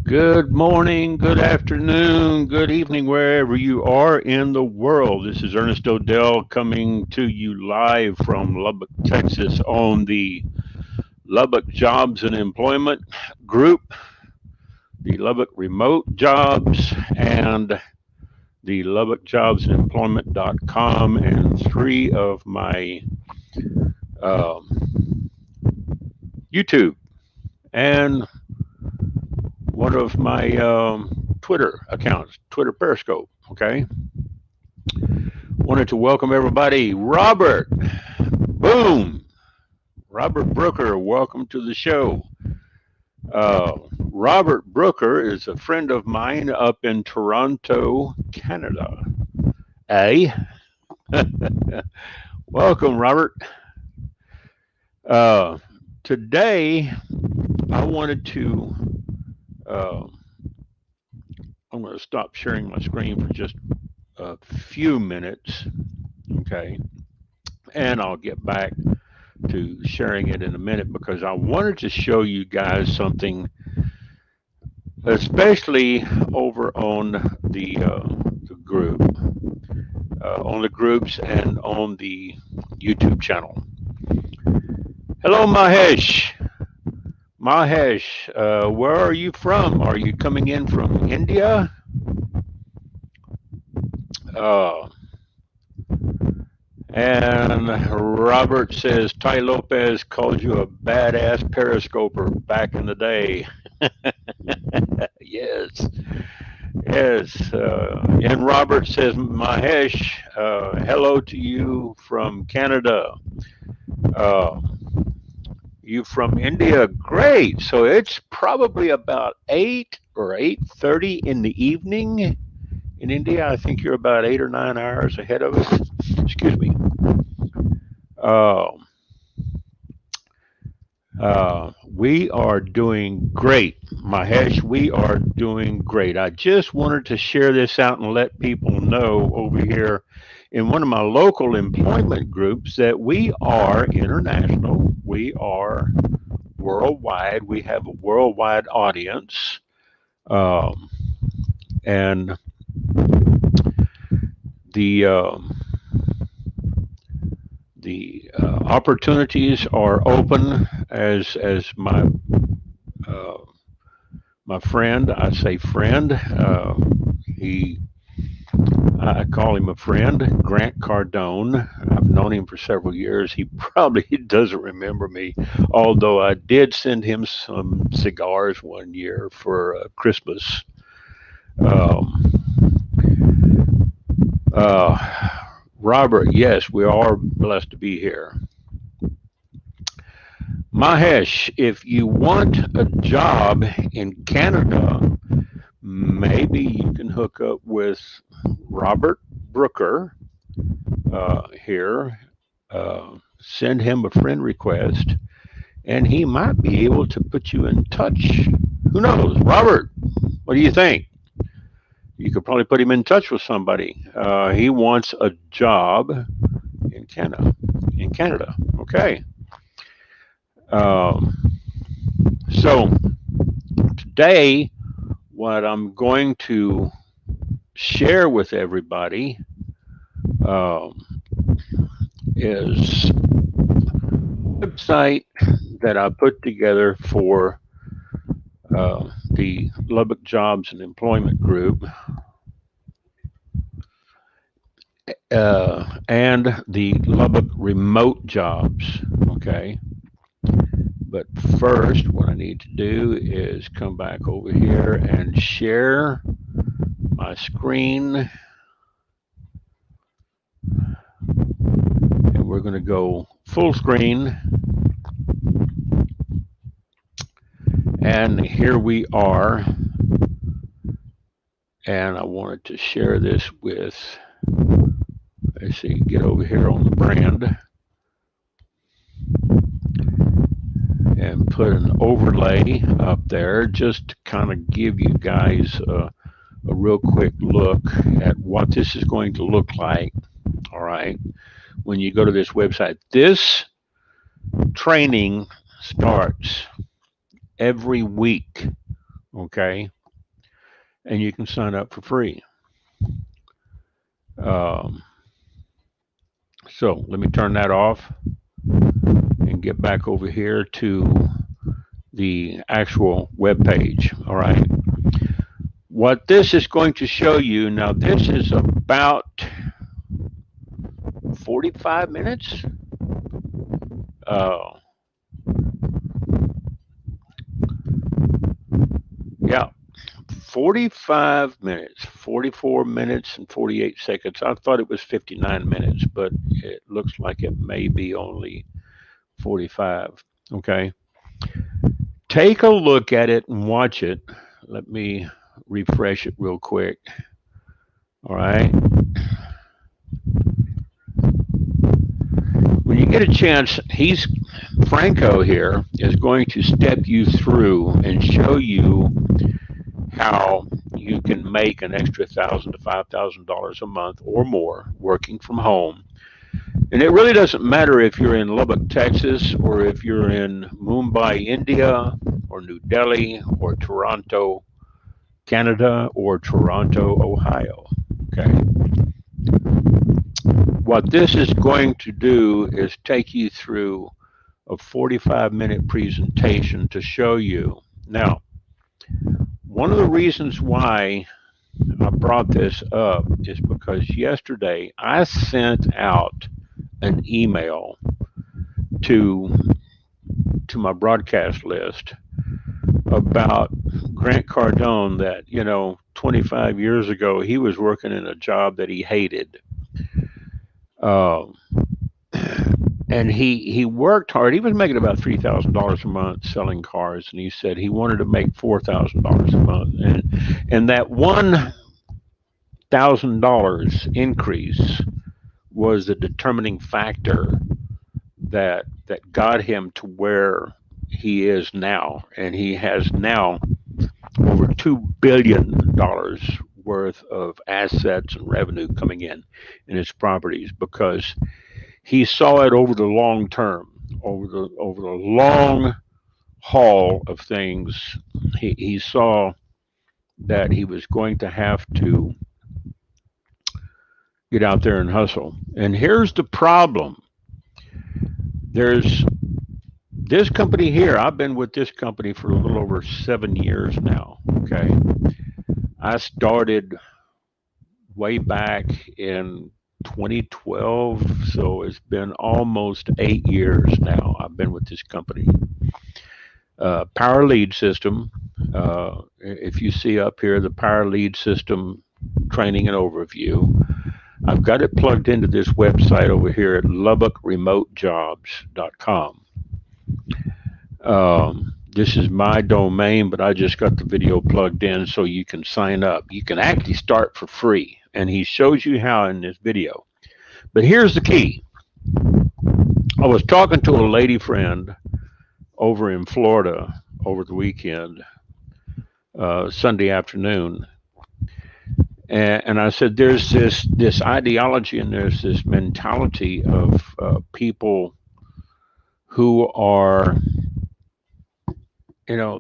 Good morning, good afternoon, good evening, wherever you are in the world. This is Ernest Odell coming to you live from Lubbock, Texas on the Lubbock Jobs and Employment Group, the Lubbock Remote Jobs, and the Lubbock Jobs and Employment.com, and three of my um, YouTube and one of my Twitter accounts, Twitter Periscope. Okay. Wanted to welcome everybody. Robert, boom. Robert Brooker, welcome to the show. Robert Brooker is a friend of mine up in Toronto, Canada. Eh? Welcome, Robert. Uh, Today, I wanted to. Uh, I'm going to stop sharing my screen for just a few minutes, okay? And I'll get back to sharing it in a minute because I wanted to show you guys something, especially over on the group, on the groups and on the YouTube channel. Hello, Mahesh. Mahesh, where are you from? Are you coming in from India? Uh, And Robert says Ty Lopez called you a badass periscoper back in the day. Yes, yes. And Robert says, Mahesh, hello to you from Canada. Uh, you from India? Great. So it's probably about 8 or 8:30 in the evening in India. I think you're about 8 or 9 hours ahead of us. Excuse me. Um, we are doing great, Mahesh. We are doing great. I just wanted to share this out and let people know over here in one of my local employment groups that we are international. We are worldwide. We have a worldwide audience. Um, and the opportunities are open as uh, my friend. I say friend. He, I call him a friend, Grant Cardone. I've known him for several years. He probably doesn't remember me, although I did send him some cigars one year for Christmas. Um, uh, Robert, yes, we are blessed to be here. Mahesh, if you want a job in Canada, maybe you can hook up with Robert Brooker here. Send him a friend request, and he might be able to put you in touch. Who knows? Robert, what do you think? You could probably put him in touch with somebody. He wants a job in Canada. In Canada, okay. Um, so today, what I'm going to share with everybody um, is a website that I put together for the Lubbock Jobs and Employment Group and the Lubbock Remote Jobs. Okay. But first, what I need to do is come back over here and share my screen. And we're going to go full screen. And here we are. And I wanted to share this with, let's see, get over here on the brand and put an overlay up there just to kind of give you guys a real quick look at what this is going to look like. All right. When you go to this website, this training starts every week. Okay. and you can sign up for free. Um, so let me turn that off and get back over here to the actual web page. All right. What this is going to show you now, this is about 45 minutes. Uh, yeah, 45 minutes, 44 minutes and 48 seconds. I thought it was 59 minutes, but it looks like it may be only 45. Okay. Take a look at it and watch it. Let me refresh it real quick. All right. When you get a chance, Franco here is going to step you through and show you how you can make an extra $1,000 to $5,000 a month or more working from home. And it really doesn't matter if you're in Lubbock, Texas, or if you're in Mumbai, India, or New Delhi, or Toronto, Canada, or Toronto, Ohio. Okay. What this is going to do is take you through a 45-minute presentation to show you. Now, one of the reasons why I brought this up is because yesterday I sent out an email to my broadcast list about Grant Cardone that, 25 years ago, he was working in a job that he hated. Uh, and he worked hard. He was making about $3,000 a month selling cars, and he said he wanted to make $4,000 a month. And that $1,000 increase was the determining factor that got him to where he is now. And he has now over $2 billion worth of assets and revenue coming in his properties, because he saw it over the long term, over the long haul of things. He saw that he was going to have to get out there and hustle. And here's the problem. There's this company here. I've been with this company for a little over 7 years now. Okay. I started way back in 2012, so it's been almost 8 years now I've been with this company. Power lead system. If you see up here, the power lead system training and overview, I've got it plugged into this website over here at LubbockRemoteJobs.com. This is my domain, but I just got the video plugged in so you can sign up. You can actually start for free, and he shows you how in this video. But here's the key. I was talking to a lady friend over in Florida over the weekend, Sunday afternoon, and I said, there's this ideology and there's this mentality of people who are,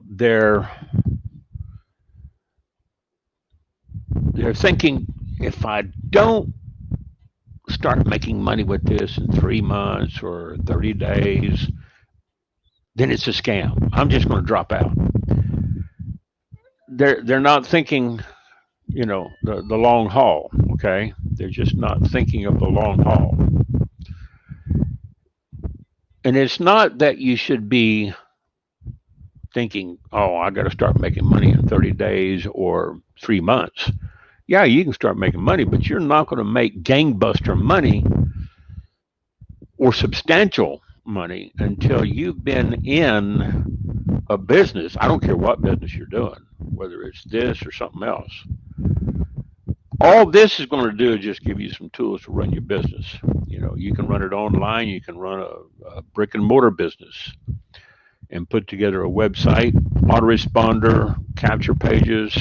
they're thinking, if I don't start making money with this in 3 months or 30 days, then it's a scam. I'm just going to drop out. They're not thinking, the long haul. Okay, they're just not thinking of the long haul. And it's not that you should be thinking, oh, I got to start making money in 30 days or 3 months. Yeah, you can start making money, but you're not going to make gangbuster money or substantial money until you've been in a business. I don't care what business you're doing, whether it's this or something else. All this is going to do is just give you some tools to run your business. You can run it online. You can run a brick and mortar business and put together a website, autoresponder, capture pages,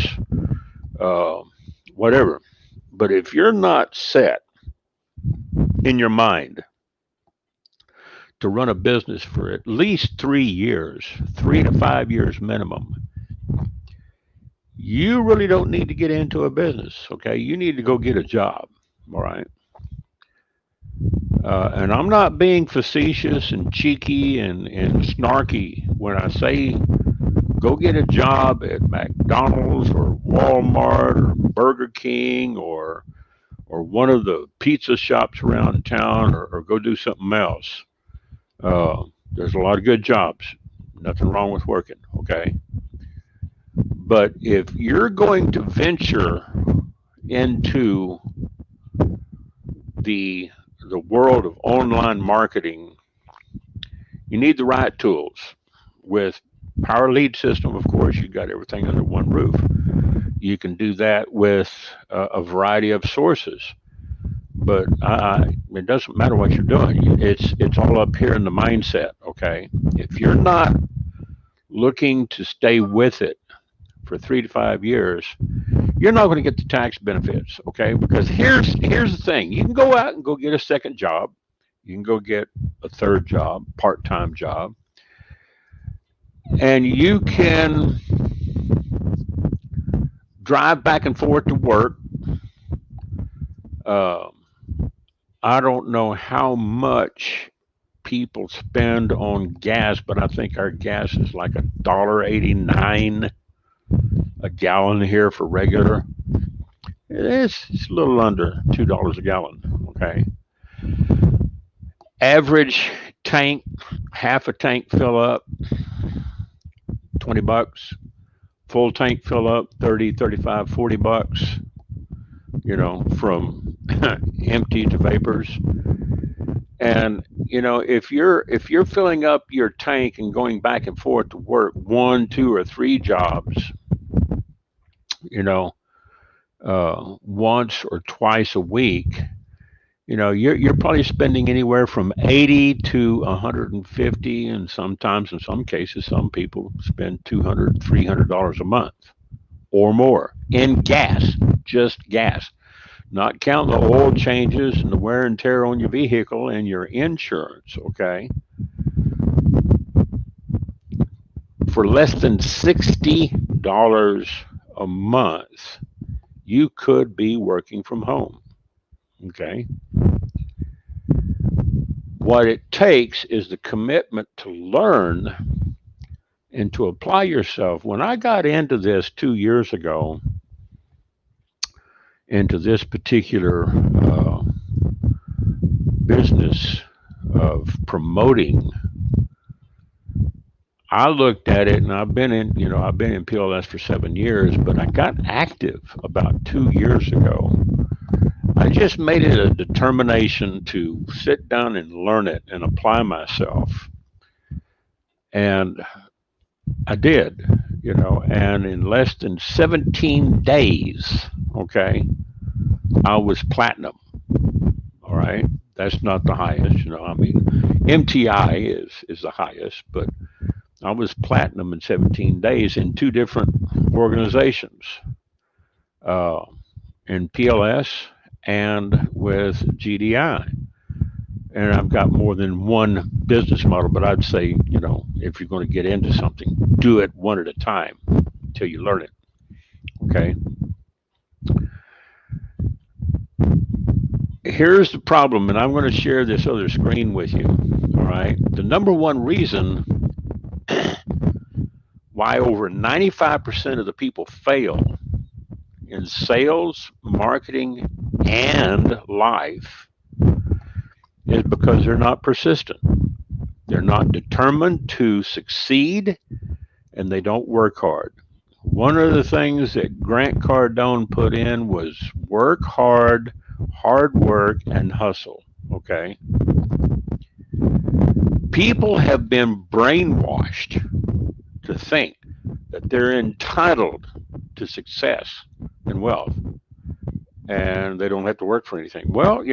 whatever. But if you're not set in your mind to run a business for at least 3 years, 3 to 5 years minimum, you really don't need to get into a business. Okay, you need to go get a job. All right. And I'm not being facetious and cheeky and snarky when I say go get a job at McDonald's or Walmart or Burger King or one of the pizza shops around town, or go do something else. Uh, there's a lot of good jobs. Nothing wrong with working. Okay. But if you're going to venture into the the world of online marketing, you need the right tools. With Power Lead System, of course, you got everything under one roof. You can do that with a variety of sources, but it doesn't matter what you're doing. It's all up here in the mindset. Okay, if you're not looking to stay with it for 3 to 5 years, you're not going to get the tax benefits. Okay, because here's the thing: you can go out and go get a second job, you can go get a third job, part-time job, and you can drive back and forth to work. Uh, I don't know how much people spend on gas, but I think our gas is like $1.89 a gallon here for regular. It's a little under $2 a gallon. Okay, average tank, half a tank fill up, $20. Full tank fill up, 30, 35, $40. From empty to vapors. And if you're filling up your tank and going back and forth to work one, two, or three jobs, you know, once or twice a week, you're probably spending anywhere from 80 to 150, and sometimes in some cases, some people spend $200, $300 a month or more in gas, just gas, not counting the oil changes and the wear and tear on your vehicle and your insurance. Okay, for less than $60 a month, you could be working from home. Okay, what it takes is the commitment to learn and to apply yourself. When I got into this 2 years ago, into this particular business of promoting, I looked at it, and I've been in PLS for 7 years, but I got active about 2 years ago. I just made it a determination to sit down and learn it and apply myself. And I did, and in less than 17 days, okay, I was platinum. All right. That's not the highest, I mean, MTI is the highest, but I was platinum in 17 days in two different organizations, uh, in PLS and with GDI. And I've got more than one business model, but I'd say, if you're going to get into something, do it one at a time until you learn it. Okay. Here's the problem, and I'm going to share this other screen with you. All right. The number one reason why over 95% of the people fail in sales, marketing, and life is because they're not persistent. They're not determined to succeed, and they don't work hard. One of the things that Grant Cardone put in was work hard, hard work, and hustle. Okay. People have been brainwashed to think that they're entitled to success and wealth, and they don't have to work for anything. Well,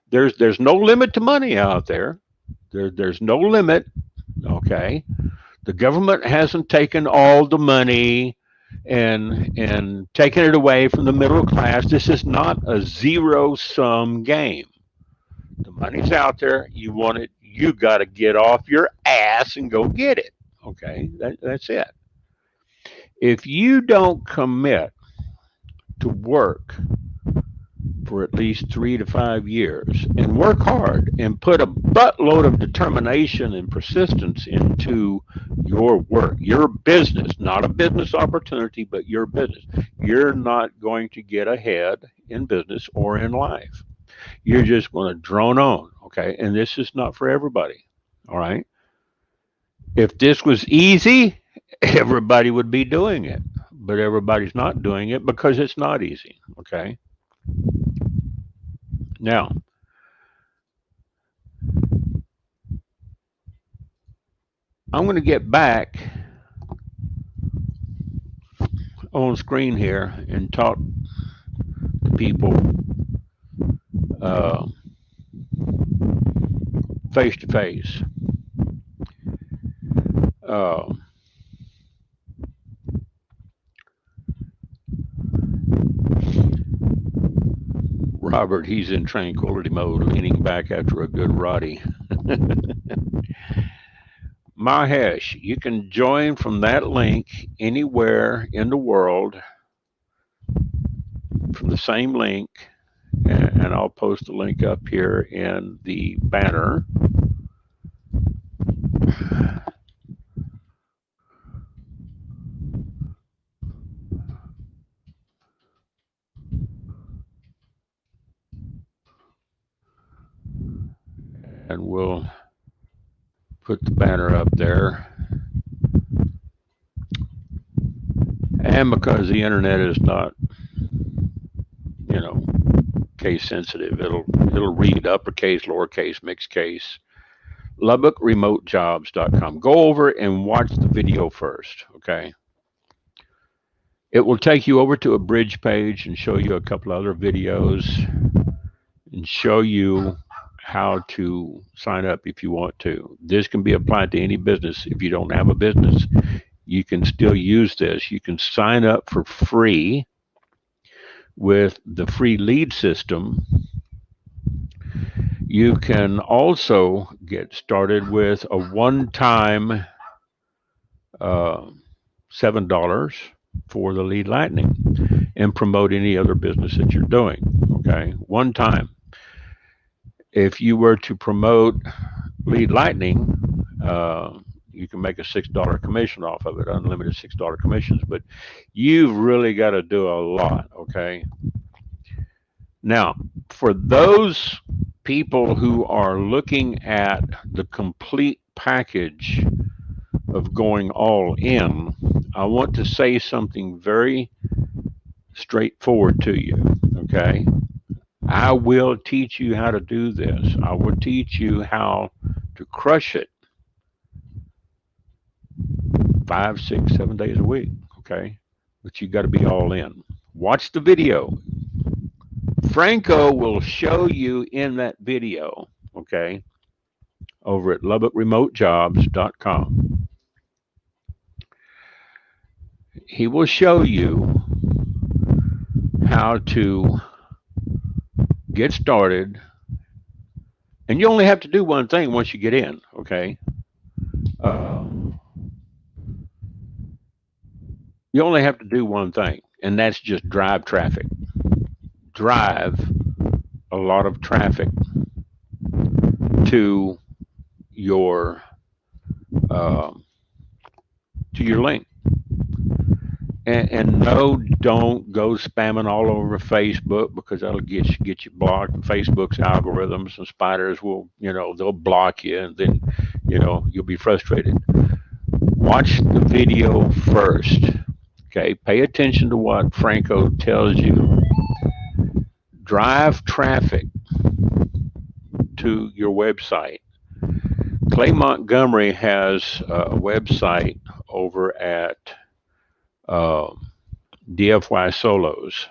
there's no limit to money out there. There's no limit. Okay, the government hasn't taken all the money and taken it away from the middle class. This is not a zero sum game. The money's out there. You want it. You got to get off your ass and go get it. Okay, that's it. If you don't commit to work for at least 3 to 5 years and work hard and put a buttload of determination and persistence into your work, your business, not a business opportunity, but your business, you're not going to get ahead in business or in life. You're just going to drone on, okay? And this is not for everybody, all right? If this was easy, everybody would be doing it, but everybody's not doing it because it's not easy, okay? Now, I'm going to get back on screen here and talk to people uh, face to face. Robert, he's in tranquility mode, leaning back after a good Roddy. Mahesh, you can join from that link anywhere in the world from the same link, and I'll post the link up here in the banner. And we'll put the banner up there. And because the internet is not, you know, case sensitive, it'll read uppercase, lowercase, mixed case. LubbockRemoteJobs.com. Go over and watch the video first, okay? It will take you over to a bridge page and show you a couple other videos and show you how to sign up if you want to. This can be applied to any business. If you don't have a business, you can still use this. You can sign up for free with the free lead system. You can also get started with a one-time $7 for the lead lightning and promote any other business that you're doing, okay? One time. If you were to promote lead lightning, you can make a $6 commission off of it, unlimited $6 commissions, but you've really got to do a lot, okay? Now, for those people who are looking at the complete package of going all in, I want to say something very straightforward to you, okay? I will teach you how to do this. I will teach you how to crush it 5, 6, 7 days a week, okay? But you got to be all in. Watch the video. Franco will show you in that video, okay, over at LubbockRemoteJobs.com. He will show you how to get started, and you only have to do one thing once you get in, okay? You only have to do one thing, and that's just drive traffic. Drive a lot of traffic to your link. And no, don't go spamming all over Facebook, because that'll get you blocked. Facebook's algorithms and spiders will, they'll block you, and then, you'll be frustrated. Watch the video first. Okay, pay attention to what Franco tells you. Drive traffic to your website. Clay Montgomery has a website over at DFY Solos.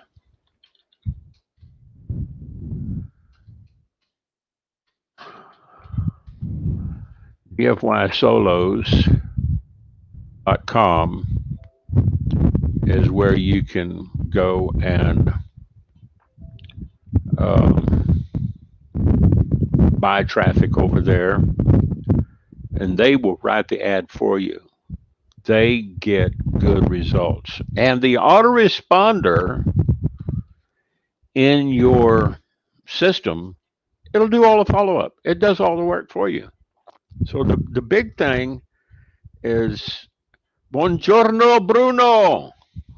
DFYSolos.com is where you can go and buy traffic over there, and they will write the ad for you. they get good results. And the autoresponder in your system, it'll do all the follow up. It does all the work for you. So the big thing is Buongiorno Bruno.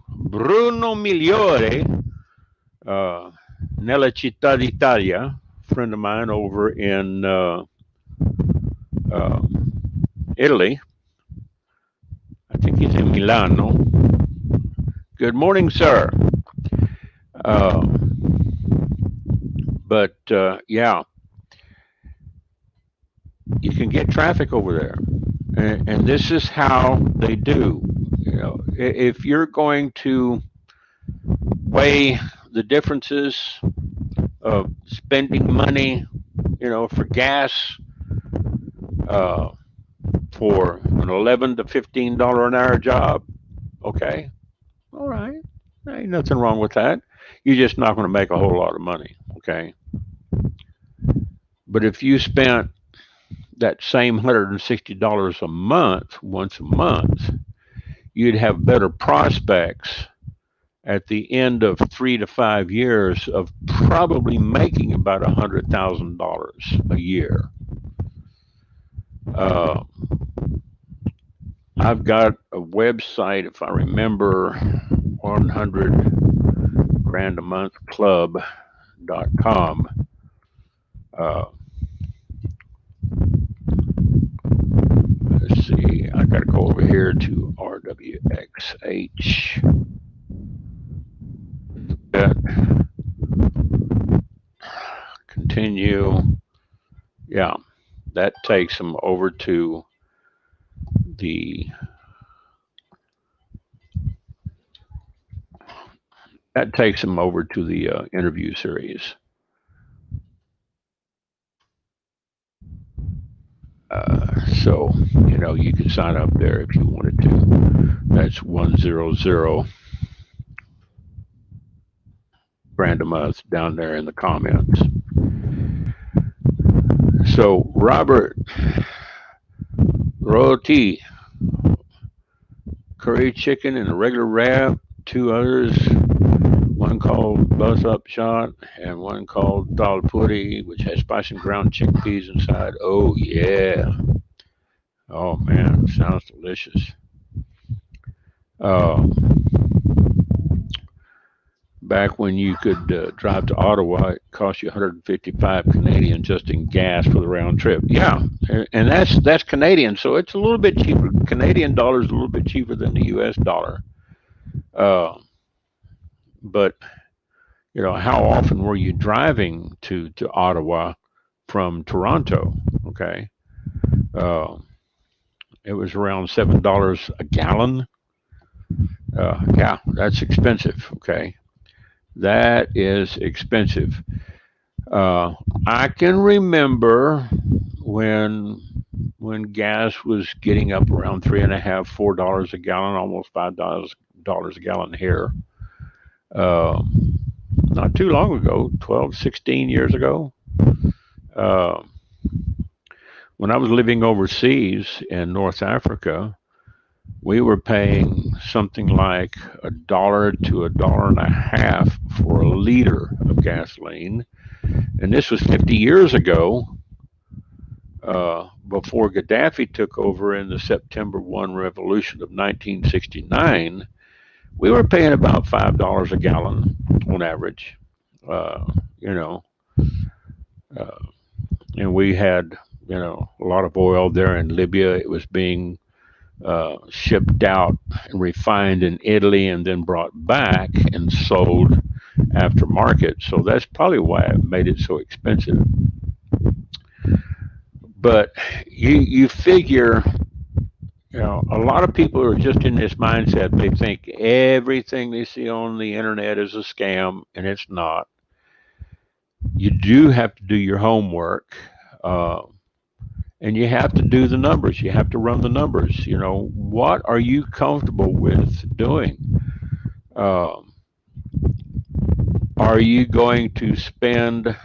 Bruno Migliore, uh, nella città d'Italia, friend of mine over in uh, Italy. I think he's in Milano. Good morning, sir. Uh, but yeah, you can get traffic over there, and this is how they do. You know, if you're going to weigh the differences of spending money, you know, for gas, uh, for an 11 to $15 an hour job, okay, all right, ain't nothing wrong with that. You're just not going to make a whole lot of money, okay. But if you spent that same $160 a month once a month, you'd have better prospects at the end of 3 to 5 years of probably making about $100,000 a year. Uh, I've got a website, if I remember, 100 grand a month club.com. Uh, let's see, I got to go over here to RWXH. Continue. Yeah, that takes them over to the interview series. So, you know, you can sign up there if you wanted to. That's 100 grand a month down there in the comments. So, Robert, roti, curry chicken, and a regular wrap. Two others, one called Buzz Up Shot and one called Dal Puri, which has spicy ground chickpeas inside. Oh, yeah. Oh, man, sounds delicious. Uh, Back when you could drive to Ottawa, it cost you 155 Canadian just in gas for the round trip. Yeah, and that's Canadian, so it's a little bit cheaper. Canadian dollar is a little bit cheaper than the U.S. dollar. Uh, but you know, how often were you driving to Ottawa from Toronto? Okay, uh, it was around $7 a gallon. Yeah, that's expensive. Okay, that is expensive. I can remember when when gas was getting up around three and a half, $4 a gallon, almost $5 a gallon here. Uh, Not too long ago, 12, 16 years ago, uh, when I was living overseas in North Africa, we were paying something like $1 to $1.50 for a liter of gasoline, and this was 50 years ago, before Gaddafi took over in the September 1 revolution of 1969. We were paying about $5 a gallon on average, uh, you know, uh, and we had, you know, a lot of oil there in Libya. It was being shipped out and refined in Italy and then brought back and sold aftermarket. So that's probably why it made it so expensive. But you figure, you know, a lot of people are just in this mindset. They think everything they see on the internet is a scam, and it's not. You do have to do your homework, uh, and you have to do the numbers. You have to run the numbers. You know, what are you comfortable with doing? Um, are you going to spend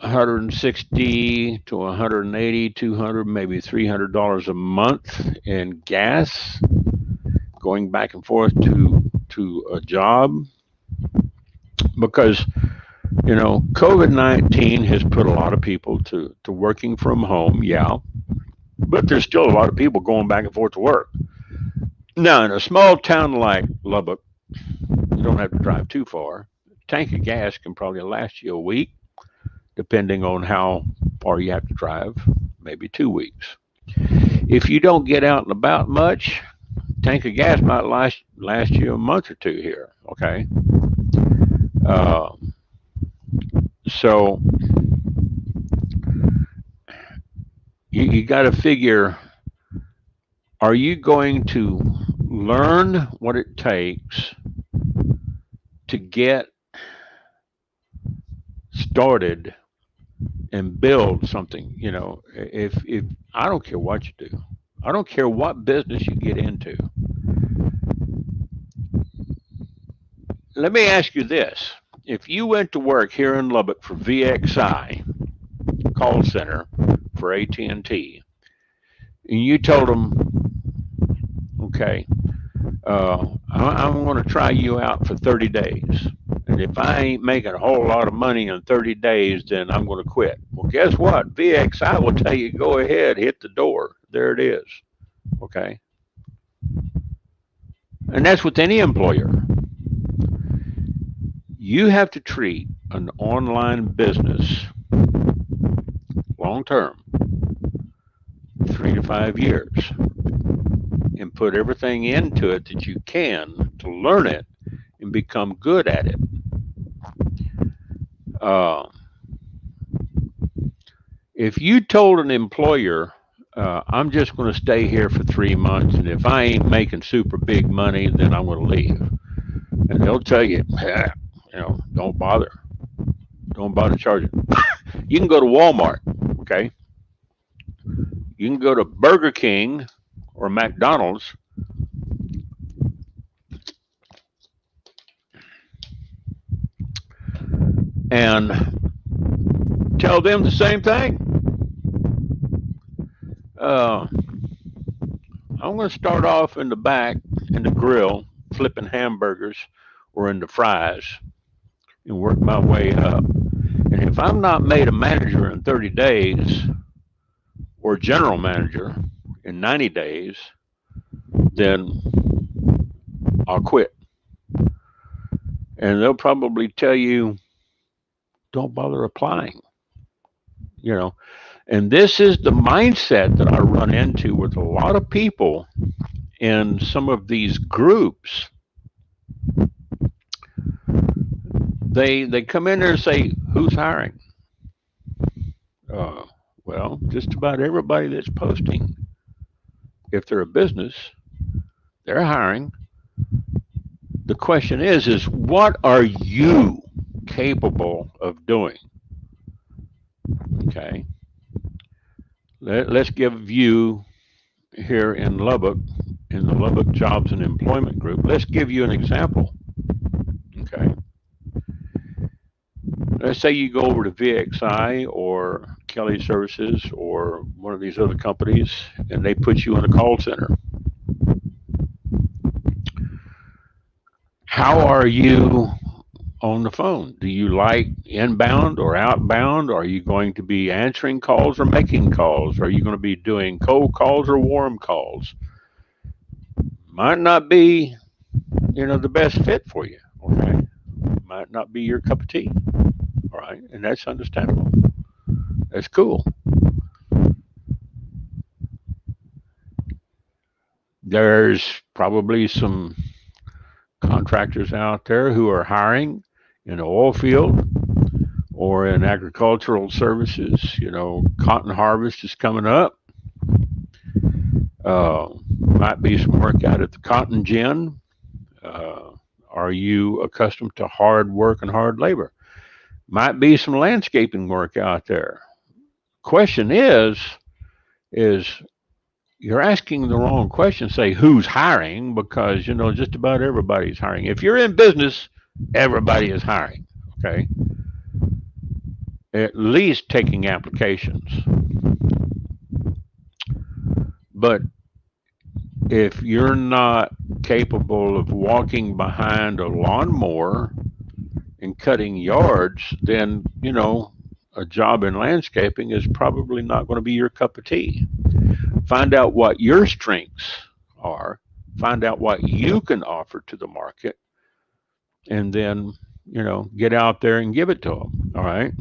$160 to $180, $200, maybe $300 a month in gas, going back and forth to a job, because COVID-19 has put a lot of people to working from home, yeah, but there's still a lot of people going back and forth to work. Now, in a small town like Lubbock, you don't have to drive too far. A tank of gas can probably last you a week, depending on how far you have to drive, maybe 2 weeks. If you don't get out and about much, tank of gas might last you a month or two here. Okay, uh, so you got to figure: are you going to learn what it takes to get started and build something? If I don't care what you do, I don't care what business you get into. Let me ask you this: if you went to work here in Lubbock for VXI call center for AT&T, and you told them, okay, I'm going to try you out for 30 days. And if I ain't making a whole lot of money in 30 days, then I'm going to quit. Well, guess what? VXI will tell you, go ahead, hit the door. There it is. Okay. And that's with any employer. You have to treat an online business long term, 3 to 5 years, and put everything into it that you can to learn it and become good at it. Uh, if you told an employer, I'm just going to stay here for 3 months, and if I ain't making super big money, then I'm going to leave. And they'll tell you, don't bother. Don't bother charging. You can go to Walmart, okay? You can go to Burger King or McDonald's and tell them the same thing. Uh, I'm going to start off in the back in the grill, flipping hamburgers or in the fries, and work my way up. And if I'm not made a manager in 30 days or general manager in 90 days, then I'll quit. And they'll probably tell you, don't bother applying. You know, and this is the mindset that I run into with a lot of people in some of these groups. They come in there and say, who's hiring? Uh, well, just about everybody that's posting. If they're a business, they're hiring. The question is what are you capable of doing? Okay. Let's give you here in Lubbock, in the Lubbock Jobs and Employment Group, let's give you an example. Okay. Let's say you go over to VXI or Kelly Services or one of these other companies and they put you in a call center. How are you on the phone? Do you like inbound or outbound? Are you going to be answering calls or making calls? Are you going to be doing cold calls or warm calls? Might not be, the best fit for you. Okay. Might not be your cup of tea. All right. And that's understandable. That's cool. There's probably some contractors out there who are hiring in the oil field or in agricultural services. Cotton harvest is coming up. Might be some work out at the cotton gin. Are you accustomed to hard work and hard labor? Might be some landscaping work out there. Question is you're asking the wrong question. Say who's hiring, because just about everybody's hiring. If you're in business, everybody is hiring. Okay. at least taking applications. But if you're not capable of walking behind a lawnmower and cutting yards, then, a job in landscaping is probably not going to be your cup of tea. Find out what your strengths are, find out what you can offer to the market, and then, get out there and give it to them. All right.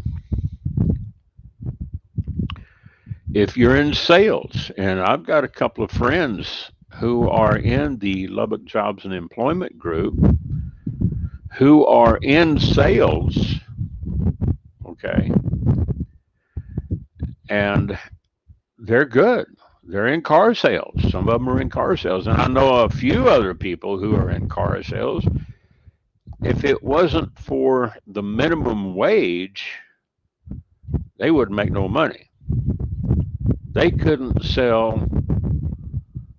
If you're in sales, and I've got a couple of friends who are in the Lubbock Jobs and Employment Group who are in sales, okay, and they're good. They're in car sales. Some of them are in car sales. And I know a few other people who are in car sales. If it wasn't for the minimum wage, they wouldn't make no money. They couldn't sell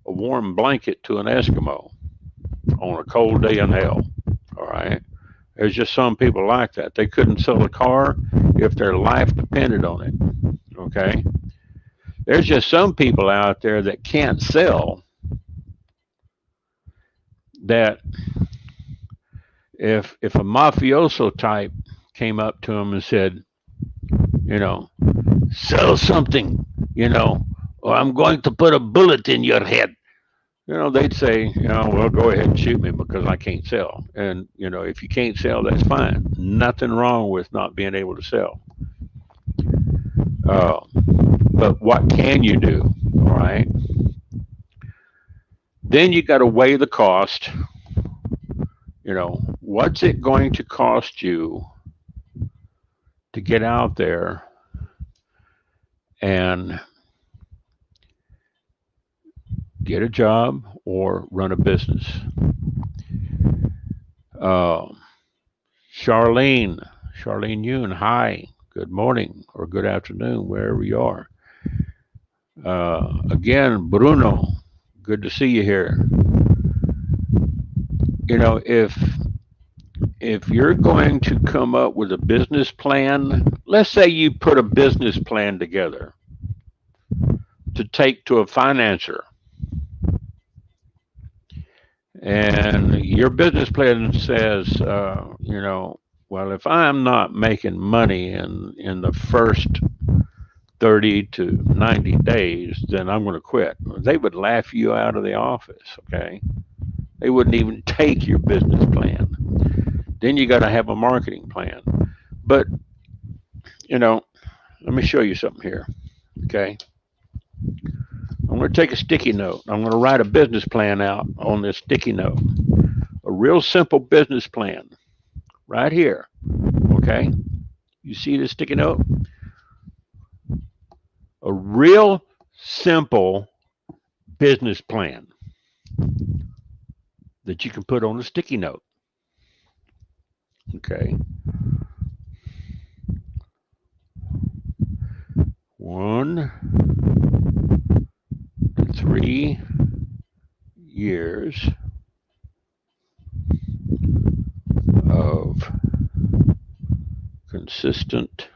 a warm blanket to an Eskimo on a cold day in hell. All right. There's just some people like that. They couldn't sell a car if their life depended on it. Okay. There's just some people out there that can't sell, that if a mafioso type came up to them and said, you know, sell something, or I'm going to put a bullet in your head. They'd say, well, go ahead and shoot me because I can't sell. And, if you can't sell, that's fine. Nothing wrong with not being able to sell. But what can you do? All right. Then you got to weigh the cost. What's it going to cost you to get out there and get a job or run a business? Charlene Yoon, hi, good morning or good afternoon, wherever you are. Again, Bruno, good to see you here. If you're going to come up with a business plan, let's say you put a business plan together to take to a financier, and your business plan says, well, if I'm not making money in the first 30 to 90 days, then I'm going to quit. They would laugh you out of the office, okay? They wouldn't even take your business plan. Then you got to have a marketing plan. But, let me show you something here, okay? I'm going to take a sticky note. I'm going to write a business plan out on this sticky note. A real simple business plan right here, okay? You see this sticky note? A real simple business plan that you can put on a sticky note. Okay. 1 to 3 years of consistent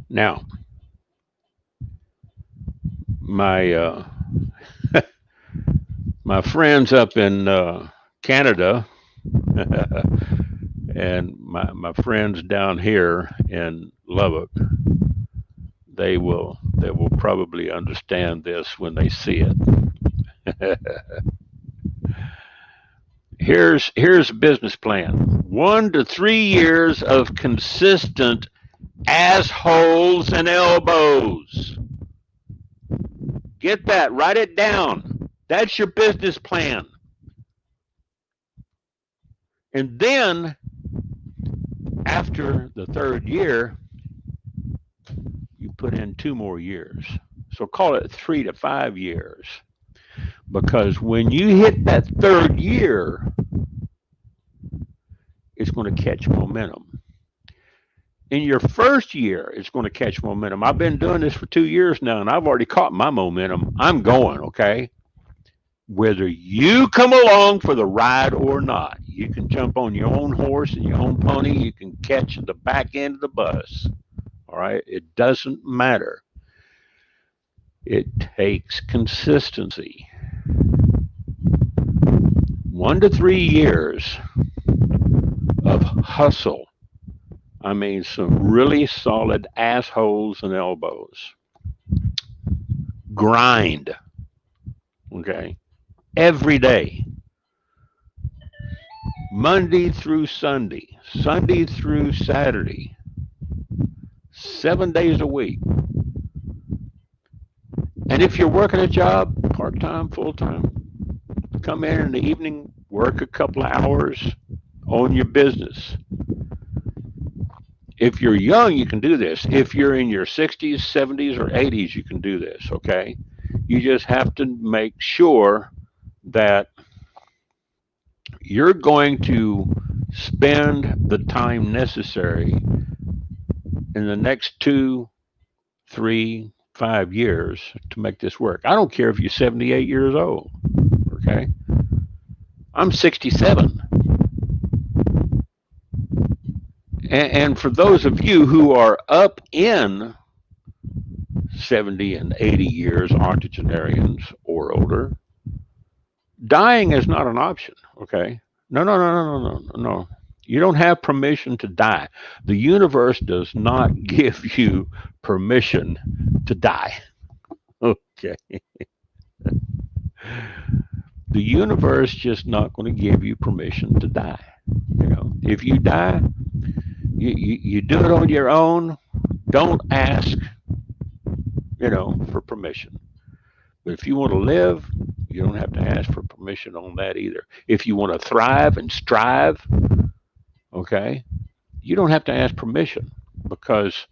now my my friends up in Canada and my friends down here in Lubbock, they will probably understand this when they see it. Here's a business plan. 1 to 3 years of consistent assholes and elbows. Get that, write it down. That's your business plan. And then after the 3rd year, you put in 2 more years. So call it 3 to 5 years. Because when you hit that 3rd year, it's going to catch momentum. In your first year, it's going to catch momentum. I've been doing this for 2 years now, and I've already caught my momentum. I'm going, okay? Whether you come along for the ride or not, you can jump on your own horse and your own pony. You can catch the back end of the bus. All right? It doesn't matter. It takes consistency. 1 to 3 years of hustle. I mean, some really solid assholes and elbows. Grind, okay? Every day, Monday through Sunday, Sunday through Saturday, 7 days a week. And if you're working a job, part time, full time, come in the evening, work a couple of hours, own your business. If you're young, you can do this. If you're in your 60s, 70s, or 80s, you can do this, okay? You just have to make sure that you're going to spend the time necessary in the next 2, 3, 5 years to make this work. I don't care if you're 78 years old, okay? I'm 67. And for those of you who are up in 70 and 80 years, octogenarians or older, dying is not an option, okay? No, no, no, no, no, no, no. You don't have permission to die. The universe does not give you permission to die, okay? The universe just not going to give you permission to die. You know, if you die, you do it on your own. Don't ask, for permission. But if you want to live, you don't have to ask for permission on that either. If you want to thrive and strive, okay, you don't have to ask permission because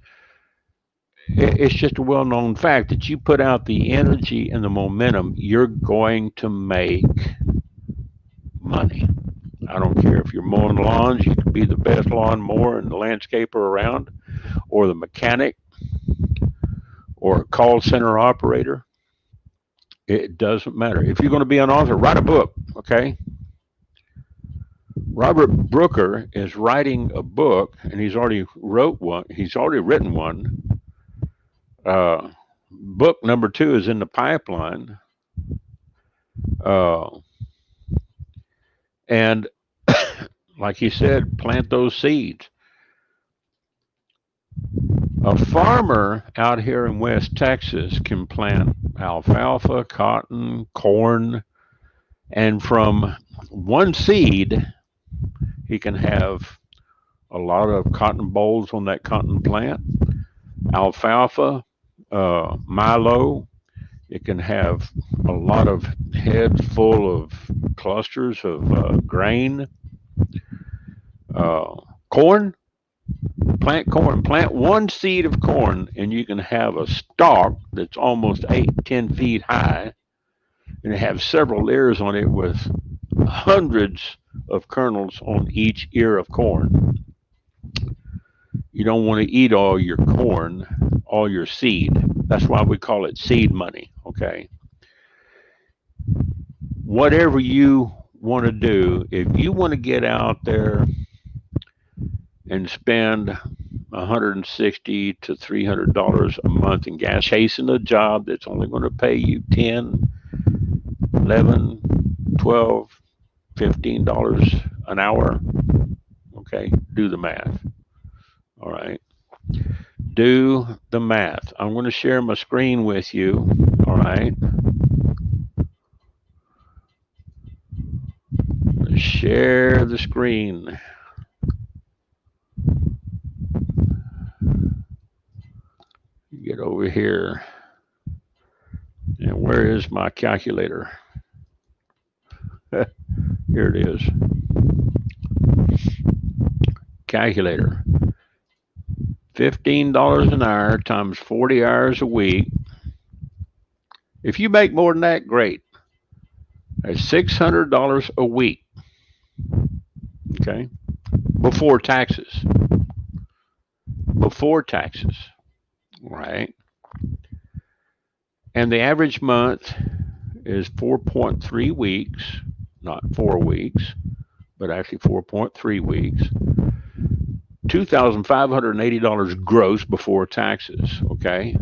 it's just a well known fact that you put out the energy and the momentum, you're going to make money. I don't care if you're mowing lawns, you can be the best lawn mower and the landscaper around, or the mechanic, or a call center operator. It doesn't matter. If you're going to be an author, write a book, okay? Robert Brooker is writing a book, and he's already wrote one. He's already written one. Book number 2 is in the pipeline, uh, and like he said, plant those seeds. A farmer out here in West Texas can plant alfalfa, cotton, corn, and from one seed, he can have a lot of cotton bolls on that cotton plant. Alfalfa, milo, it can have a lot of heads full of clusters of grain. Corn, plant corn, plant one seed of corn, and you can have a stalk that's almost 8, 10 feet high, and have several ears on it with hundreds of kernels on each ear of corn. You don't want to eat all your corn, all your seed. That's why we call it seed money, okay? Whatever you want to do, if you want to get out there and spend 160 to $300 a month in gas, chasing a job that's only going to pay you 10, 11, 12, $15 an hour, okay? Do the math, all right? Do the math. I'm going to share my screen with you, all right? Share the screen. Get over here. And where is my calculator? Here it is. Calculator. $15 an hour times 40 hours a week. If you make more than that, great. That's $600 a week. Okay? Before taxes. before taxes, right? And the average month is 4.3 weeks, not 4 weeks, but actually 4.3 weeks. $2,580 gross before taxes, okay?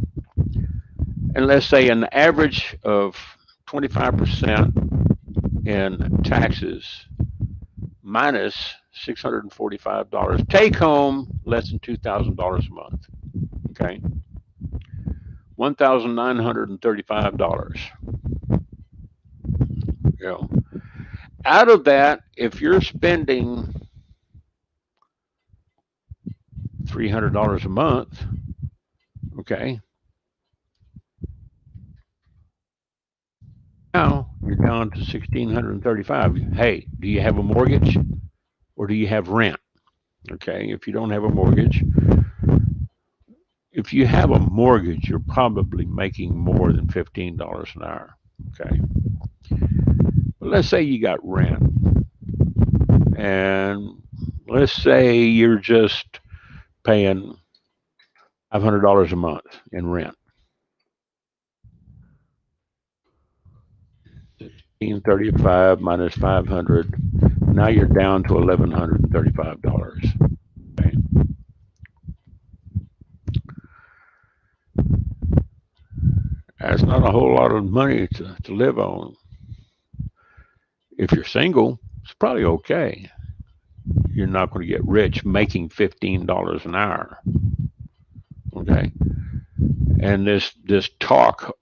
And let's say an average of 25% in taxes minus $645. Take home less than $2,000 a month, okay? $1,935. You know, out of that, if you're spending $300 a month, okay, now you're down to $1,635. Hey, do you have a mortgage or do you have rent? Okay, if you don't have a mortgage, if you have a mortgage, you're probably making more than $15 an hour. Okay, but let's say you got rent, and let's say you're just paying $500 a month in rent. 1,635 minus 500. Now you're down to $1,135. Okay. That's not a whole lot of money to live on. If you're single, it's probably okay. You're not going to get rich making $15 an hour. Okay. And this talk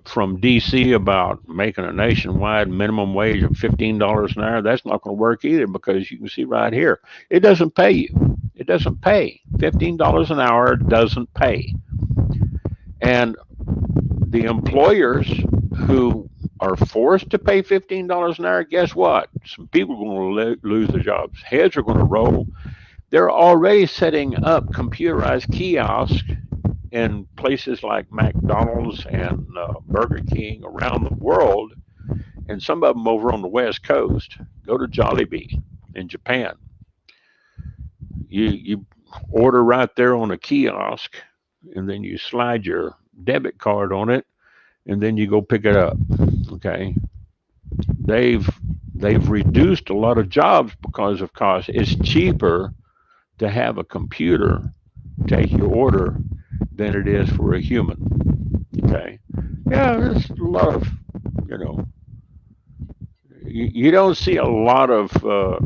from DC about making a nationwide minimum wage of $15 an hour, that's not going to work either, because you can see right here, it doesn't pay you. It doesn't pay. $15 an hour doesn't pay. And the employers who are forced to pay $15 an hour, guess what? Some people are going to lose their jobs. Heads are going to roll. They're already setting up computerized kiosks in places like McDonald's and Burger King around the world, and some of them over on the West Coast. Go to Jollibee in Japan. You order right there on a kiosk, and then you slide your debit card on it, and then you go pick it up. Okay, they've reduced a lot of jobs because of cost. It's cheaper to have a computer take your order than it is for a human. Okay, yeah, there's a lot of, you don't see a lot of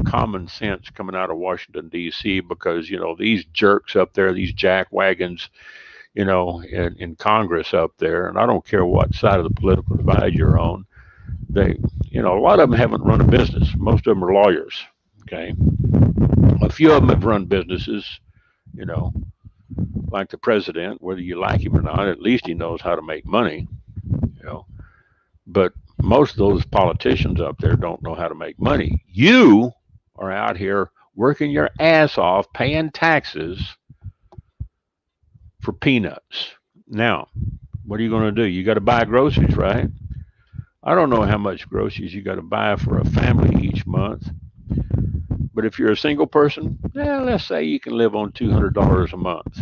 common sense coming out of Washington D.C. because these jerks up there, these jackwagons, in Congress up there, and I don't care what side of the political divide you're on, they, a lot of them haven't run a business. Most of them are lawyers. Okay, a few of them have run businesses, like the president. Whether you like him or not, at least he knows how to make money. But most of those politicians up there don't know how to make money. You are out here working your ass off, paying taxes for peanuts. Now, what are you going to do? You got to buy groceries, right? I don't know how much groceries you got to buy for a family each month. But if you're a single person, let's say you can live on $200 a month.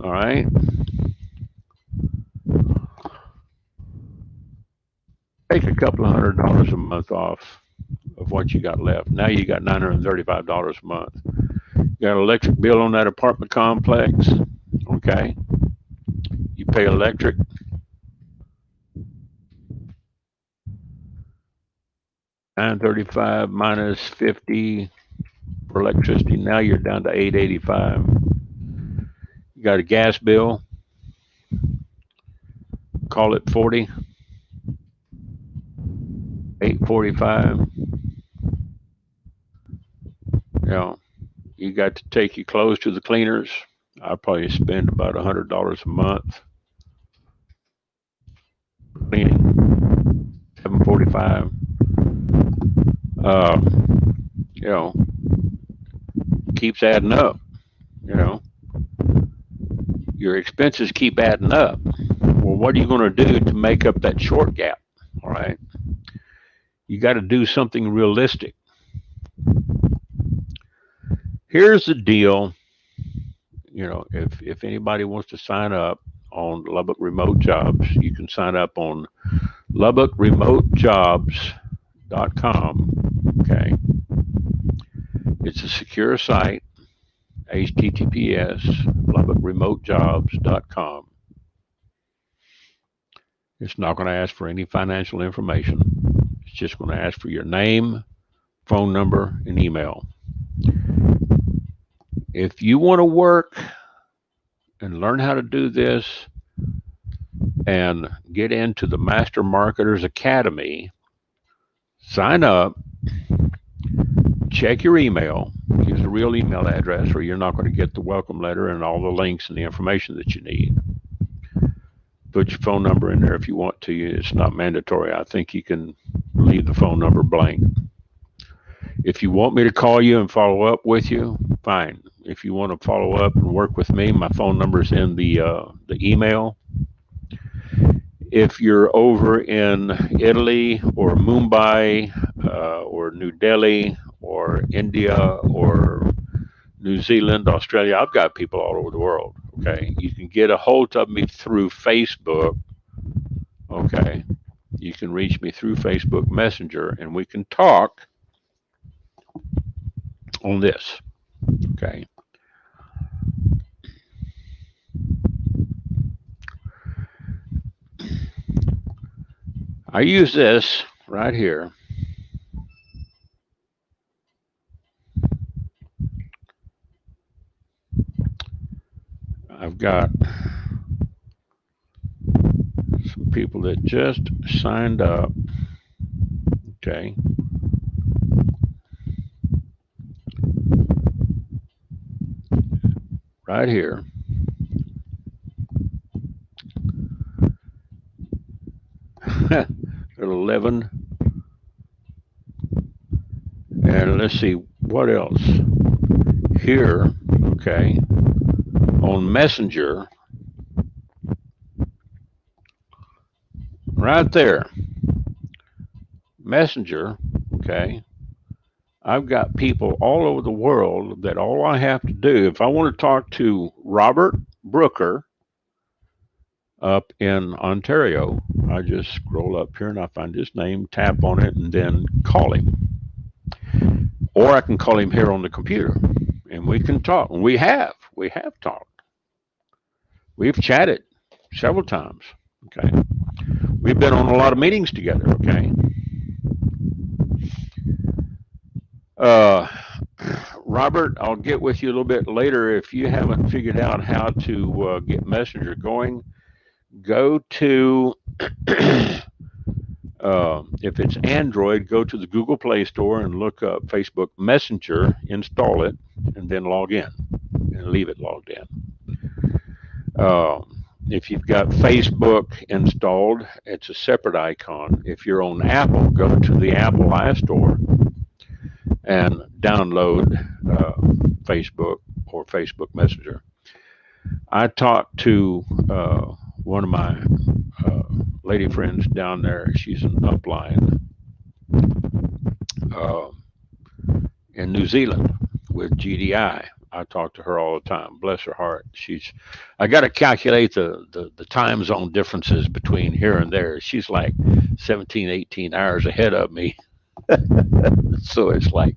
All right. Take a couple of $100 a month off of what you got left. Now you got $935 a month. You got an electric bill on that apartment complex. Okay. You pay electric. $935 minus 50 for electricity. Now you're down to $885. You got a gas bill. Call it 40. $845. You got to take your clothes to the cleaners. I probably spend about $100 a month cleaning. $745. Keeps adding up. Your expenses keep adding up. Well, what are you going to do to make up that short gap? All right. You got to do something realistic. Here's the deal. If anybody wants to sign up on Lubbock Remote Jobs, you can sign up on LubbockRemoteJobs.com. Okay, it's a secure site. HTTPS LubbockRemoteJobs.com. It's not going to ask for any financial information. It's just going to ask for your name, phone number, and email. If you want to work and learn how to do this and get into the Master Marketers Academy, sign up, check your email, use a real email address, or you're not going to get the welcome letter and all the links and the information that you need. Put your phone number in there if you want to. It's not mandatory. I think you can leave the phone number blank. If you want me to call you and follow up with you, fine. If you want to follow up and work with me, my phone number is in the email. If you're over in Italy or Mumbai or New Delhi or India or New Zealand, Australia, I've got people all over the world. Okay, you can get a hold of me through Facebook. Okay, you can reach me through Facebook Messenger and we can talk on this. Okay. I use this right here. I've got some people that just signed up. Okay. Right here. At 11. And let's see what else. Here, okay, on Messenger, right there, Messenger, okay, I've got people all over the world that all I have to do, if I want to talk to Robert Brooker up in Ontario, I just scroll up here and I find his name, tap on it, and then call him. Or I can call him here on the computer and we can talk. And we have talked. We've chatted several times. Okay. We've been on a lot of meetings together. Okay. Robert, I'll get with you a little bit later. If you haven't figured out how to get Messenger going, go to, if it's Android, go to the Google Play Store and look up Facebook Messenger, install it, and then log in and leave it logged in. If you've got Facebook installed, it's a separate icon. If you're on Apple, go to the Apple iStore and download Facebook or Facebook Messenger. I talked to one of my lady friends down there. She's an upline in New Zealand with GDI. I talk to her all the time. Bless her heart. I got to calculate the time zone differences between here and there. She's like 17, 18 hours ahead of me. So it's like,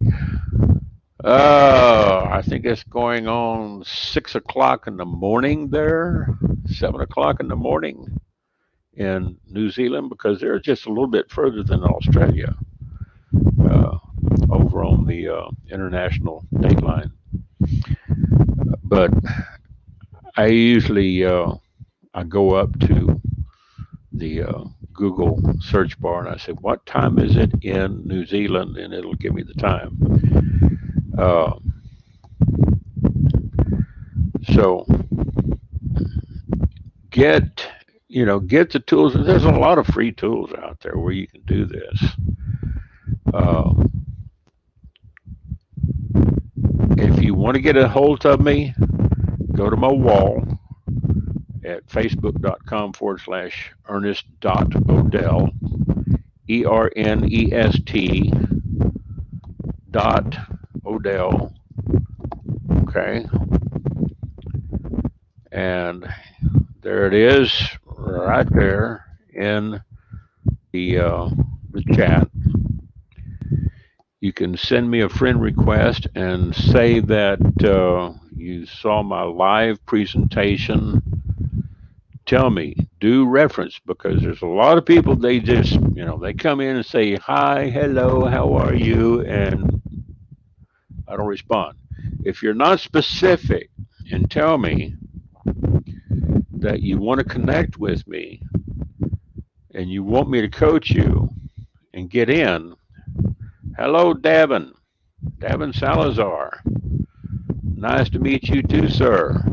I think it's going on 6 o'clock in the morning there, 7 o'clock in the morning in New Zealand, because they're just a little bit further than Australia, over on the international date line. But I usually I go up to the Google search bar and I say, what time is it in New Zealand? And it'll give me the time. So get the tools. There's a lot of free tools out there where you can do this. If you want to get a hold of me, go to my wall at facebook.com/Ernest.Odell, ERNEST .Odell, Okay. And there it is right there in the chat. You can send me a friend request and say that you saw my live presentation. Tell me, do reference, because there's a lot of people, they just, they come in and say, hi, hello, how are you? And I don't respond. If you're not specific and tell me that you want to connect with me and you want me to coach you and get in, hello, Davin Salazar. Nice to meet you too, sir.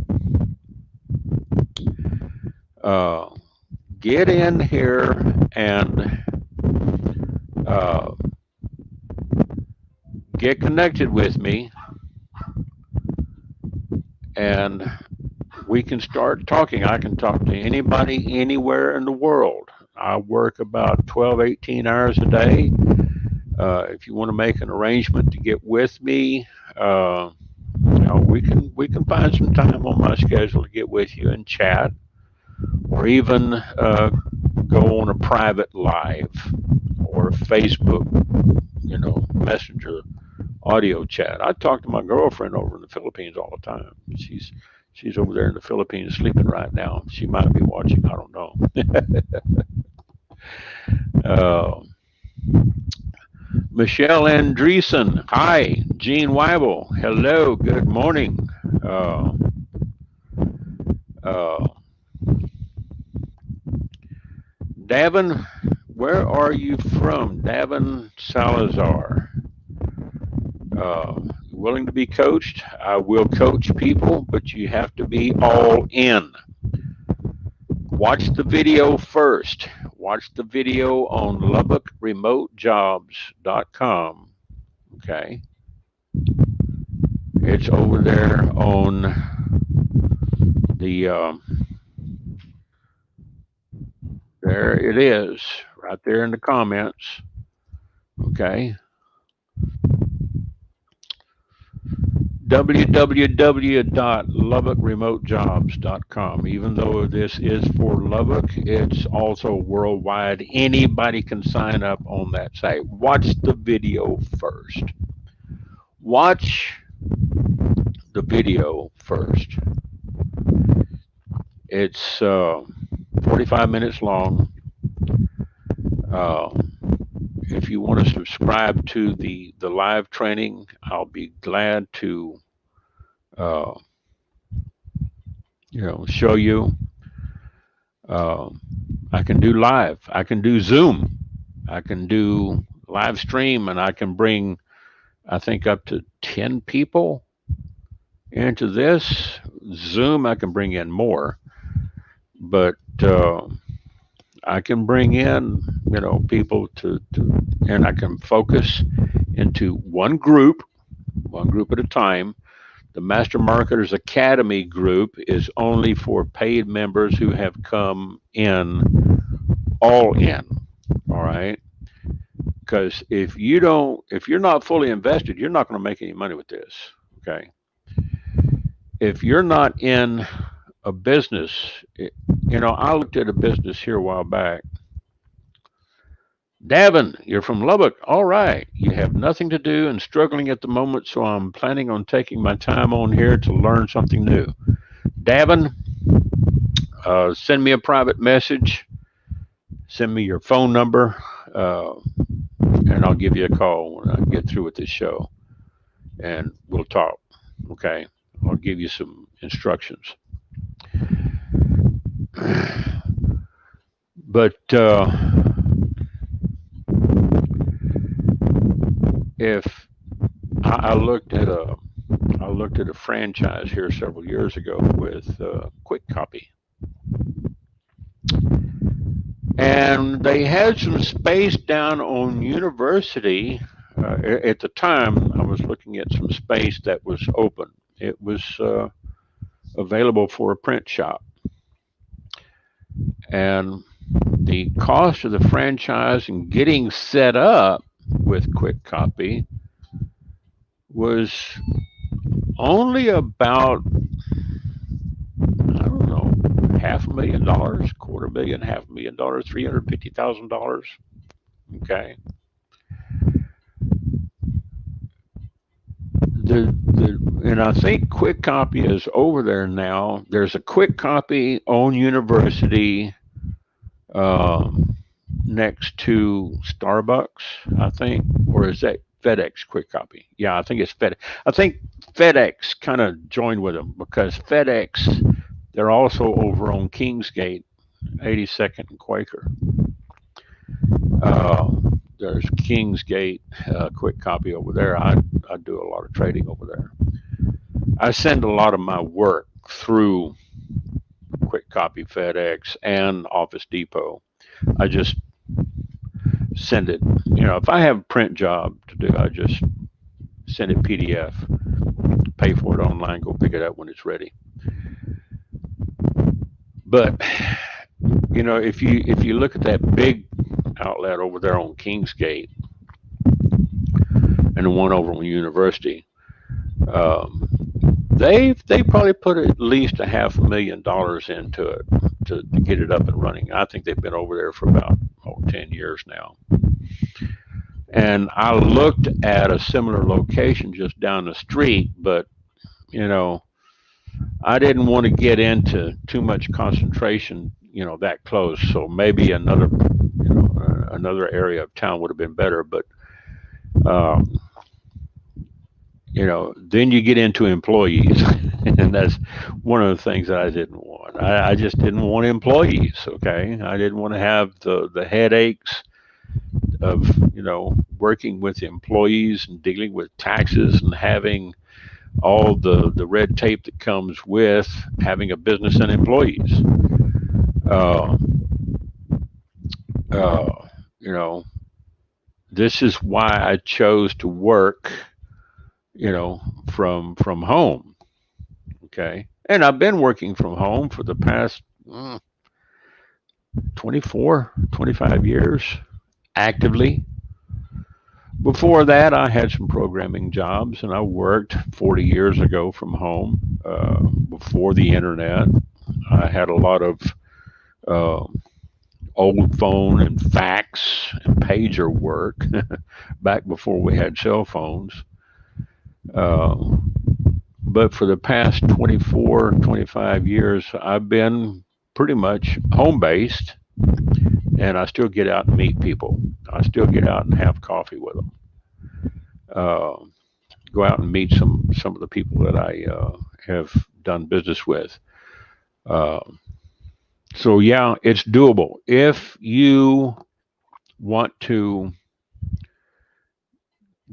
Get in here and get connected with me, and we can start talking. I can talk to anybody anywhere in the world. I work about 12, 18 hours a day. If you want to make an arrangement to get with me, we can find some time on my schedule to get with you and chat, or even go on a private live or Facebook, Messenger audio chat. I talk to my girlfriend over in the Philippines all the time. She's over there in the Philippines sleeping right now. She might be watching. I don't know. Michelle Andreessen. Hi. Gene Weibel. Hello. Good morning. Davin, where are you from? Davin Salazar. Willing to be coached? I will coach people, but you have to be all in. Watch the video first. Watch the video on LubbockRemoteJobs.com. Okay. It's over there on the, there it is, right there in the comments. Okay. www.LubbockRemoteJobs.com. Even though this is for Lubbock, it's also worldwide. Anybody can sign up on that site. Watch the video first. Watch the video first. It's 45 minutes long. If you want to subscribe to the live training, I'll be glad to show you. I can do live. I can do Zoom. I can do live stream, and I can bring, I think, up to 10 people into this. Zoom, I can bring in more, but I can bring in, people and I can focus into one group at a time. The Master Marketers Academy group is only for paid members who have come in, all in, all right? Because if you're not fully invested, you're not going to make any money with this, okay? If you're not in a business, I looked at a business here a while back. Davin, you're from Lubbock. All right. You have nothing to do and struggling at the moment, so I'm planning on taking my time on here to learn something new. Davin, send me a private message. Send me your phone number, and I'll give you a call when I get through with this show, and we'll talk. Okay? I'll give you some instructions. But if I looked at a franchise here several years ago with Quick Copy, and they had some space down on University. At the time, I was looking at some space that was open. It was available for a print shop, and the cost of the franchise and getting set up with Quick Copy was only about, I don't know, $500,000, quarter million, $500,000, $350,000. Okay. And I think Quick Copy is over there now. There's a Quick Copy on University, um, next to Starbucks, I think, or is that FedEx Quick Copy? Yeah, I think it's FedEx. I think FedEx kind of joined with them because FedEx, they're also over on Kingsgate, 82nd and Quaker. Uh, there's Kingsgate Quick Copy over there. I do a lot of trading over there. I send a lot of my work through Quick Copy, FedEx, and Office Depot. I just send it. If I have a print job to do, I just send it PDF, pay for it online, go pick it up when it's ready. But if you look at that big outlet over there on Kingsgate and the one over on University, um, they probably put at least $500,000 into it to get it up and running. I think they've been over there for about 10 years now. And I looked at a similar location just down the street, but you know, I didn't want to get into too much concentration, that close. So maybe another area of town would have been better. But um, then you get into employees, and that's one of the things that I didn't want. I just didn't want employees. Okay, I didn't want to have the headaches of working with employees and dealing with taxes and having all the red tape that comes with having a business and employees. Uh, uh, you know, this is why I chose to work, from home. Okay, and I've been working from home for the past 24, 25 years actively. Before that, I had some programming jobs, and I worked 40 years ago from home. Before the internet, I had a lot of uh, old phone and fax and pager work back before we had cell phones. Uh, but for the past 24, 25 years, I've been pretty much home based, and I still get out and meet people. I still get out and have coffee with them. Uh, Go out and meet some of the people that I have done business with. Uh, so yeah, it's doable if you want to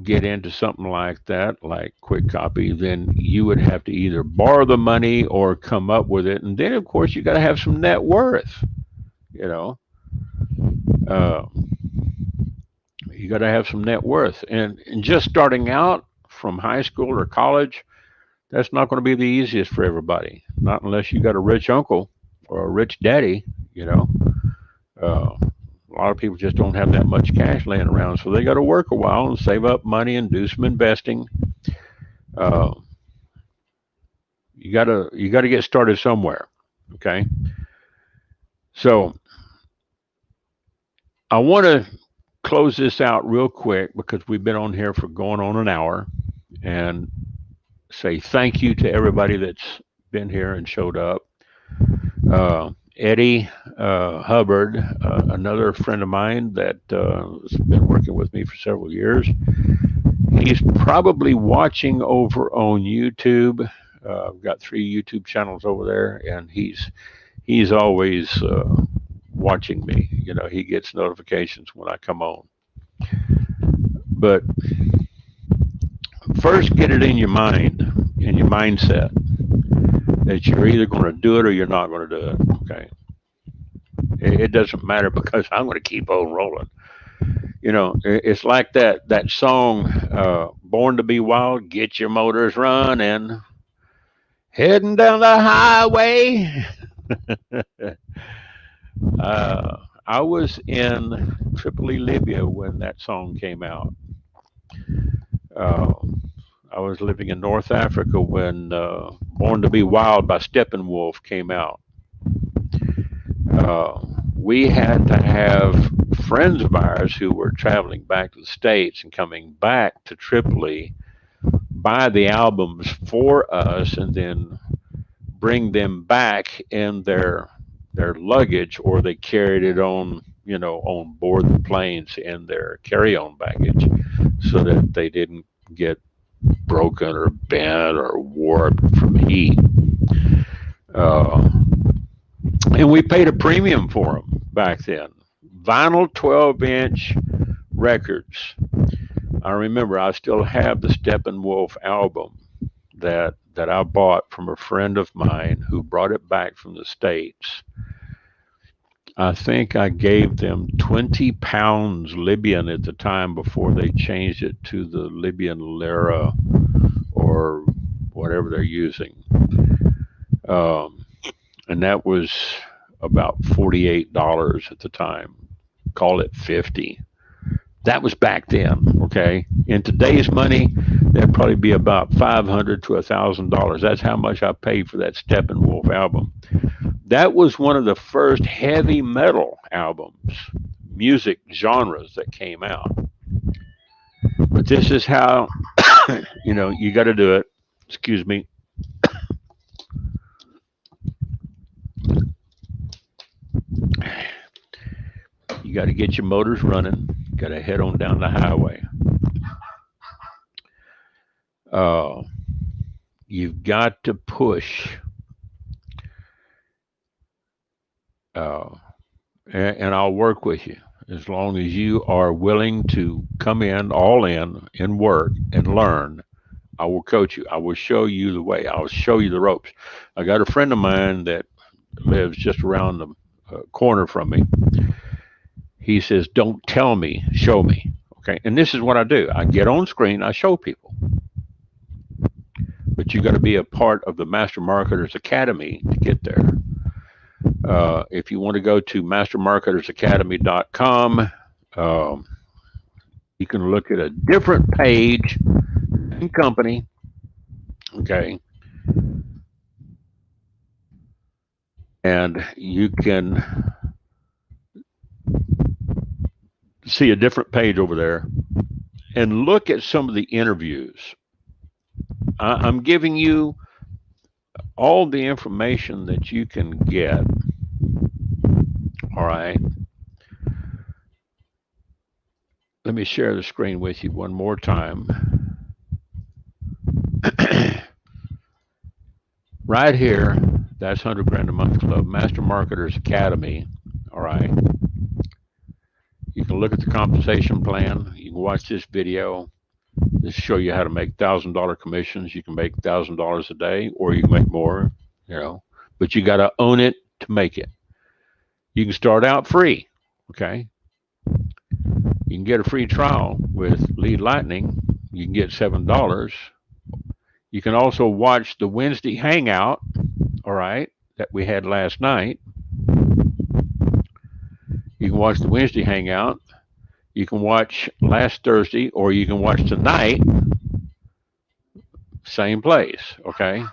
get into something like that, like Quick Copy. Then you would have to either borrow the money or come up with it, and then of course you got to have some net worth. You know, uh, you got to have some net worth, and just starting out from high school or college, that's not going to be the easiest for everybody. Not unless you got a rich uncle or a rich daddy. You know, a lot of people just don't have that much cash laying around, so they got to work a while and save up money and do some investing. Uh, you got to get started somewhere. Okay, so I want to close this out real quick because we've been on here for going on an hour, and say thank you to everybody that's been here and showed up. Eddie Hubbard, another friend of mine that has been working with me for several years. He's probably watching over on YouTube. I've got 3 YouTube channels over there, and he's always watching me. He gets notifications when I come on. But first, get it in your mind, in your mindset, that you're either going to do it or you're not going to do it. Okay, it doesn't matter because I'm going to keep on rolling. It's like that song, "Born to Be Wild." Get your motors running, heading down the highway. I was in Tripoli, Libya when that song came out. Uh, I was living in North Africa when Born to Be Wild by Steppenwolf came out. Uh, we had to have friends of ours who were traveling back to the States and coming back to Tripoli buy the albums for us and then bring them back in their luggage, or they carried it on, on board the planes in their carry-on baggage, so that they didn't get broken or bent or warped from heat. Uh, and we paid a premium for them back then. Vinyl 12-inch records. I remember I still have the Steppenwolf album that I bought from a friend of mine who brought it back from the States. I think I gave them 20 pounds Libyan at the time before they changed it to the Libyan lira or whatever they're using. Um, and that was about $48 at the time. Call it 50. That was back then, okay? In today's money, that'd probably be about $500 to $1,000. That's how much I paid for that Steppenwolf album. That was one of the first heavy metal albums, music genres that came out. But this is how, you got to do it. Excuse me. You got to get your motors running. Got to head on down the highway. Uh, you've got to push. Uh, and I'll work with you as long as you are willing to come in all in and work and learn. I will coach you. I will show you the way. I'll show you the ropes. I got a friend of mine that lives just around the corner from me. He says, "Don't tell me, show me." Okay. And this is what I do. I get on screen, I show people. But you got to be a part of the Master Marketers Academy to get there. If you want to go to mastermarketersacademy.com, um, you can look at a different page and company. Okay. And you can see a different page over there and look at some of the interviews. I'm giving you all the information that you can get. All right. Let me share the screen with you one more time. Right here, that's 100 Grand a Month Club, Master Marketers Academy. All right. You can look at the compensation plan. You can watch this video. This show you how to make $1,000 commissions. You can make $1,000 a day, or you can make more, but you got to own it to make it. You can start out free. Okay. You can get a free trial with Lead Lightning. You can get $7. You can also watch the Wednesday Hangout, all right, that we had last night. You can watch the Wednesday Hangout. You can watch last Thursday, or you can watch tonight, same place, okay?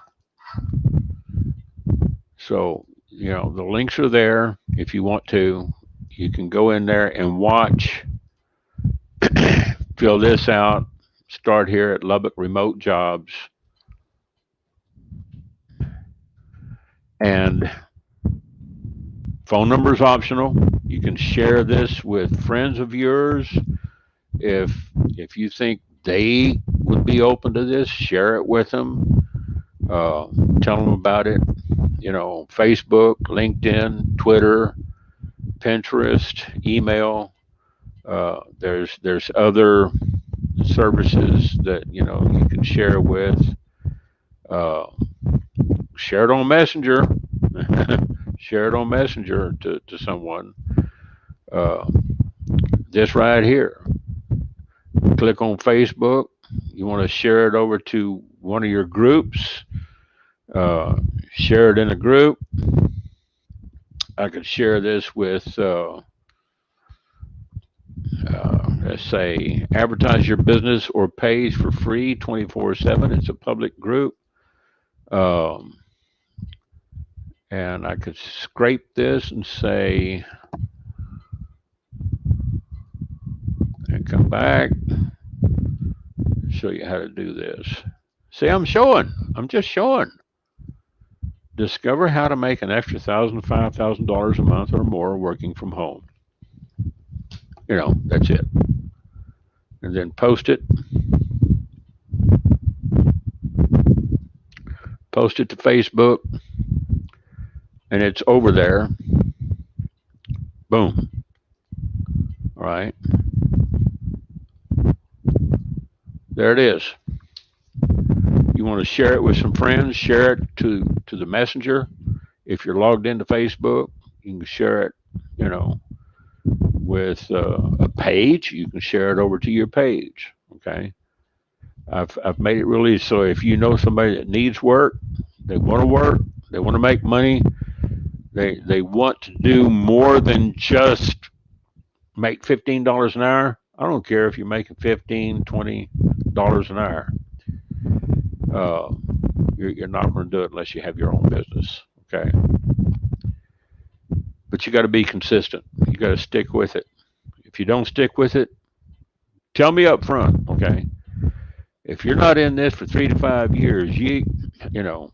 So, the links are there. If you want to, you can go in there and watch, fill this out, start here at Lubbock Remote Jobs. And phone number is optional. You can share this with friends of yours. If you think they would be open to this, share it with them. Tell them about it. Facebook, LinkedIn, Twitter, Pinterest, email. There's other services that you can share with. Share it on Messenger. Share it on Messenger to someone. This right here. Click on Facebook. You want to share it over to one of your groups. Share it in a group. I could share this with let's say, advertise your business or page for free 24/7. It's a public group. Um, and I could scrape this and say, and come back, show you how to do this. See, I'm just showing. Discover how to make an extra $5,000 a month or more working from home. That's it. And then post it to Facebook, and it's over there. Boom. All right. There it is. You want to share it with some friends, share it to the messenger. If you're logged into Facebook, you can share it, with a page. You can share it over to your page. Okay. I've made it really so if you know somebody that needs work, they want to work, they want to make money, they want to do more than just make $15 an hour. I don't care if you're making $15, $20 an hour. You're not going to do it unless you have your own business. Okay. But you got to be consistent. You got to stick with it. If you don't stick with it, tell me up front. Okay. If you're not in this for 3 to 5 years, you know,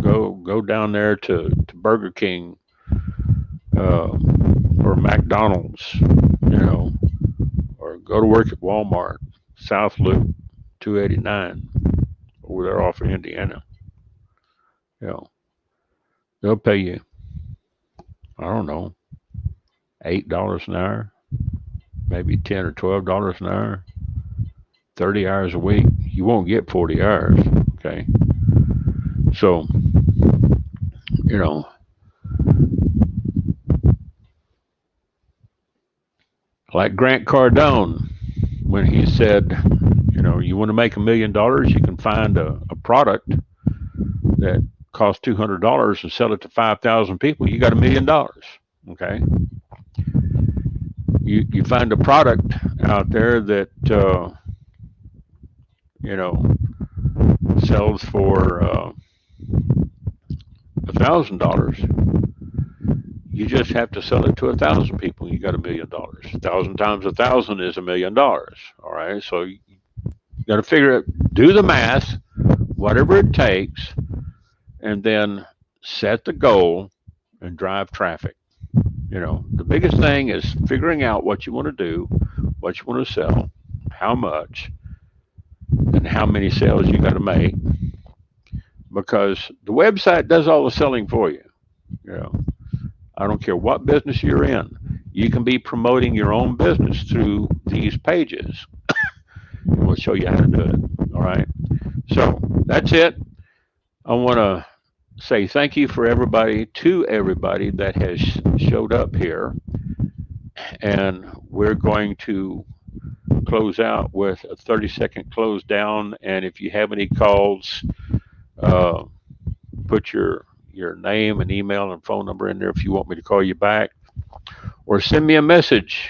go down there to Burger King or McDonald's, or go to work at Walmart, South Loop, 289, over there off of Indiana. They'll pay you, I don't know, $8 an hour, maybe $10 or $12 an hour, 30 hours a week. You won't get 40 hours. Okay. So, like Grant Cardone, when he said, you want to make $1 million, you can find a product that costs $200 and sell it to 5,000 people. You got $1 million. Okay. You find a product out there that, sells for $1,000. You just have to sell it to 1,000 people. You got $1 million. 1,000 times 1,000 is $1 million. All right. So you got to figure it, do the math, whatever it takes, and then set the goal and drive traffic. The biggest thing is figuring out what you want to do, what you want to sell, how much, and how many sales you got to make, because the website does all the selling for you. I don't care what business you're in. You can be promoting your own business through these pages. And we'll show you how to do it. All right. So that's it. I want to say thank you to everybody that has showed up here. And we're going to close out with a 30-second close down. And if you have any calls, put your name and email and phone number in there if you want me to call you back, or send me a message.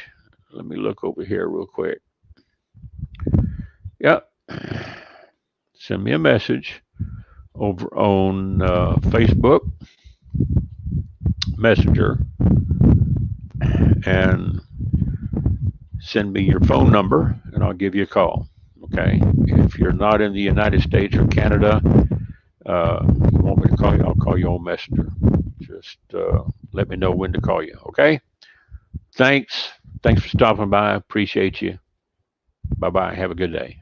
Let me look over here real quick. Yep. Send me a message over on Facebook Messenger, and send me your phone number and I'll give you a call. Okay. If you're not in the United States or Canada, you want me to call you, I'll call you on Messenger. Just let me know when to call you. Okay. Thanks for stopping by. Appreciate you. Bye-bye. Have a good day.